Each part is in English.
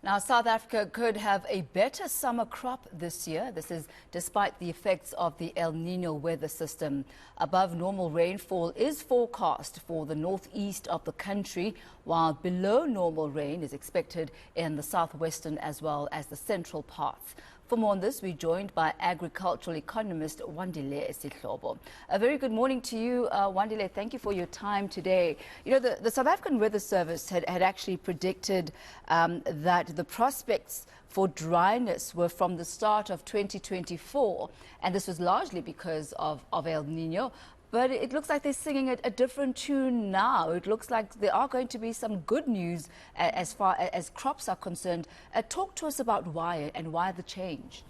Now, South Africa could have a better summer crop this year. This is despite the effects of the El-Nino weather system. Above normal rainfall is forecast for the northeast of the country, while below normal rain is expected in the southwestern as well as the central parts. For more on this, we're joined by Agricultural Economist Wandile Sihlobo. A very good morning to you, Wandile. Thank you for your time today. You know, the South African Weather Service had actually predicted that the prospects for dryness were from the start of 2024, and this was largely because of El-Nino. But it looks like they're singing a different tune now. It looks like there are going to be some good news as far as crops are concerned. Talk to us about why and why the change.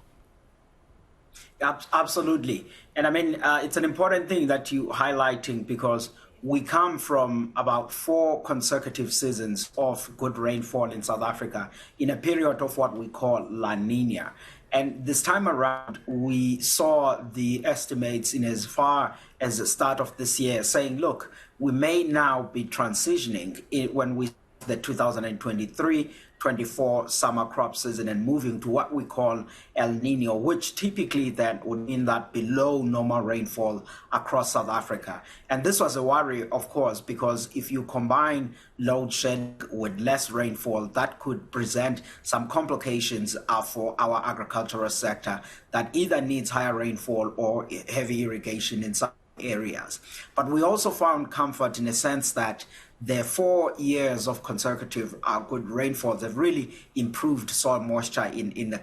Absolutely. And I mean, it's an important thing that you're highlighting because we come from about 4 consecutive seasons of good rainfall in South Africa in a period of what we call La Nina. And this time around, we saw the estimates in as far as the start of this year saying, look, we may now be transitioning when we the 2023-24 summer crop season and moving to what we call El-Nino, which typically then would mean that below normal rainfall across South Africa. And this was a worry, of course, because if you combine load shedding with less rainfall, that could present some complications for our agricultural sector that either needs higher rainfall or heavy irrigation in some areas. But we also found comfort in a sense that the 4 years of consecutive good rainfalls have really improved soil moisture in the.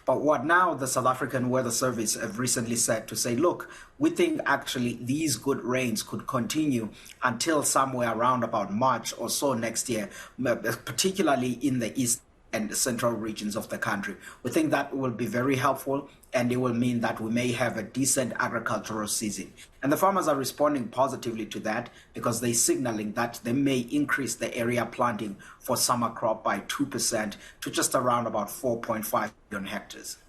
But what now the South African Weather Service have recently said to say, look, we think actually these good rains could continue until somewhere around about March or so next year, particularly in the east and the central regions of the country. We think that will be very helpful, and it will mean that we may have a decent agricultural season. And the farmers are responding positively to that because they're signaling that they may increase the area planting for summer crop by 2% to just around about 4.5 million hectares.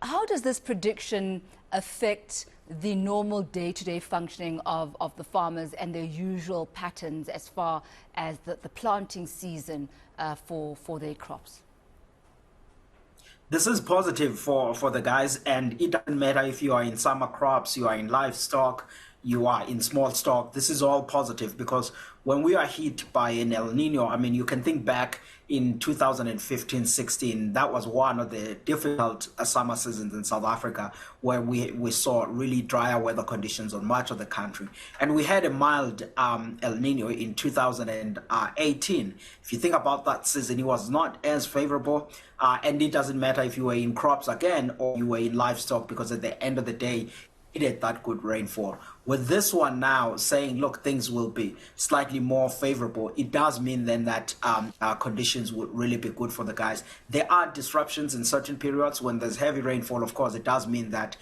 How does this prediction affect the normal day-to-day functioning of the farmers and their usual patterns as far as the planting season for their crops? This is positive for the guys, and it doesn't matter if you are in summer crops, you are in livestock, you are in small stock. This is all positive because when we are hit by an El Nino, I mean, you can think back in 2015-16, that was one of the difficult summer seasons in South Africa where we saw really drier weather conditions on much of the country. And we had a mild El Nino in 2018. If you think about that season, it was not as favorable. And it doesn't matter if you were in crops again or you were in livestock, because at the end of the day, needed that good rainfall. With this one now saying, look, things will be slightly more favorable, it does mean then that conditions would really be good for the guys. There are disruptions in certain periods. When there's heavy rainfall, of course, it does mean that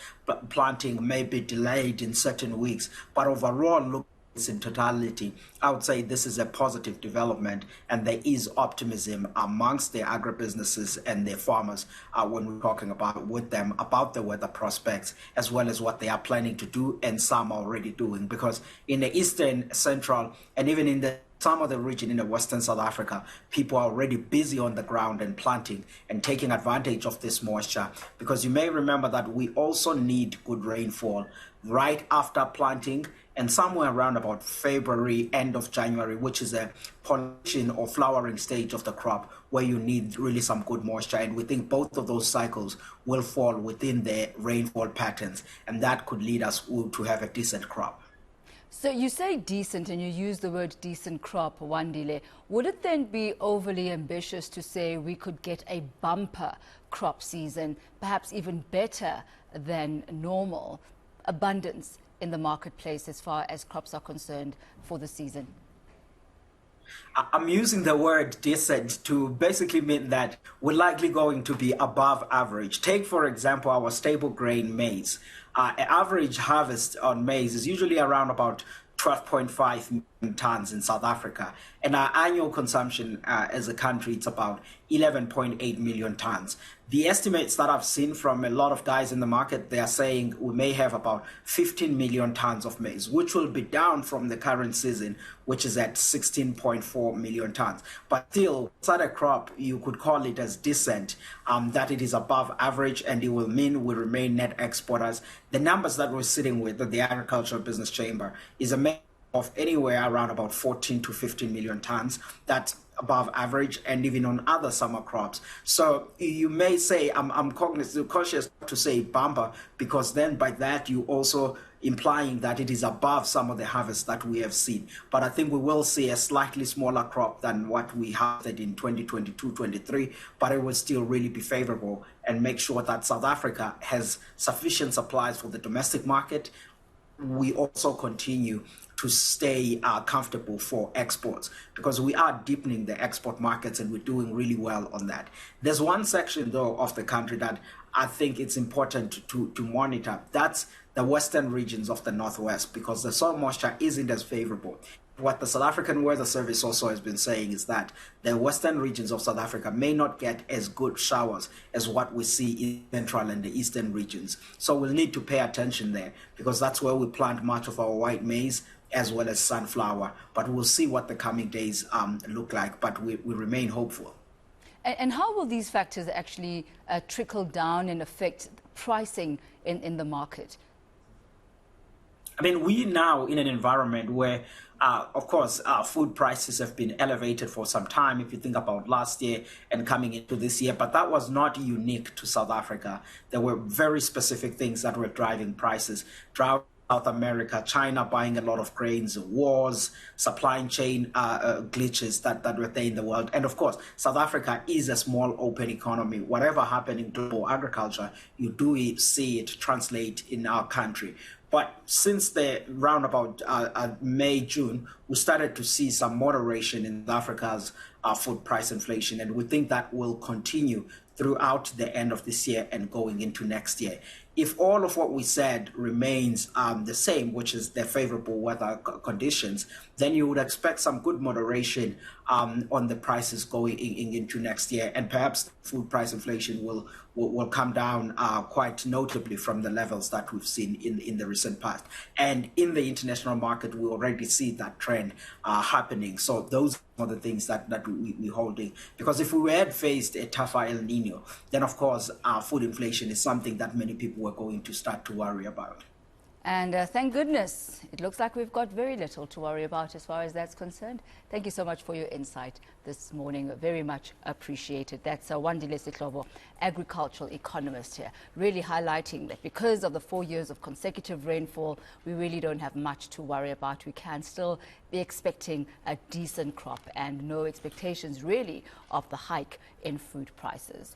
planting may be delayed in certain weeks. But overall, look, in totality, I would say this is a positive development, and there is optimism amongst the agribusinesses and their farmers when we're talking with them about the weather prospects, as well as what they are planning to do, and some are already doing. Because in the eastern, central, and even in some of the region in the western South Africa, people are already busy on the ground and planting and taking advantage of this moisture. Because you may remember that we also need good rainfall right after planting and somewhere around about February, end of January, which is a pollination or flowering stage of the crop where you need really some good moisture. And we think both of those cycles will fall within the rainfall patterns, and that could lead us to have a decent crop. So you say decent, and you use the word decent crop, Wandile. Would it then be overly ambitious to say we could get a bumper crop season, perhaps even better than normal, abundance in the marketplace as far as crops are concerned for the season? I'm using the word decent to basically mean that we're likely going to be above average. Take, for example, our stable grain maize. Average harvest on maize is usually around about 12.5 tons in South Africa, and our annual consumption as a country, it's about 11.8 million tons. The estimates that I've seen from a lot of guys in the market, they are saying we may have about 15 million tons of maize, which will be down from the current season, which is at 16.4 million tons. But still, it's not a crop you could call it as decent, that it is above average, and it will mean we remain net exporters. The numbers that we're sitting with at the Agricultural Business Chamber is a of anywhere around about 14 to 15 million tons. That's above average, and even on other summer crops. So you may say, I'm cautious to say bumper, because then by that you also implying that it is above some of the harvests that we have seen. But I think we will see a slightly smaller crop than what we harvested in 2022-23, but it will still really be favorable and make sure that South Africa has sufficient supplies for the domestic market. We also continue to stay comfortable for exports, because we are deepening the export markets and we're doing really well on that. There's one section, though, of the country that I think it's important to monitor. That's the western regions of the Northwest, because the soil moisture isn't as favorable. What the South African Weather Service also has been saying is that the western regions of South Africa may not get as good showers as what we see in central and the eastern regions. So we'll need to pay attention there, because that's where we plant much of our white maize as well as sunflower. But we'll see what the coming days look like, but we remain hopeful. And how will these factors actually trickle down and affect pricing in the market? I mean, we're now in an environment where, of course, food prices have been elevated for some time, if you think about last year and coming into this year. But that was not unique to South Africa. There were very specific things that were driving prices. Drought South America, China buying a lot of grains, wars, supply chain glitches that were there in the world. And of course, South Africa is a small open economy. Whatever happened in global agriculture, you do see it translate in our country. But since the roundabout May, June, we started to see some moderation in Africa's food price inflation, and we think that will continue throughout the end of this year and going into next year. If all of what we said remains the same, which is the favorable weather conditions, then you would expect some good moderation on the prices going into next year, and perhaps food price inflation will come down quite notably from the levels that we've seen in the recent past. And in the international market, we already see that trend happening. So those are the things that we're holding. Because if we had faced a tougher El-Nino, then of course food inflation is something that many people were going to start to worry about. And thank goodness, it looks like we've got very little to worry about as far as that's concerned. Thank you so much for your insight this morning. Very much appreciated. That's Wandile Sihlobo, agricultural economist here, really highlighting that because of the 4 years of consecutive rainfall, we really don't have much to worry about. We can still be expecting a decent crop and no expectations really of the hike in food prices.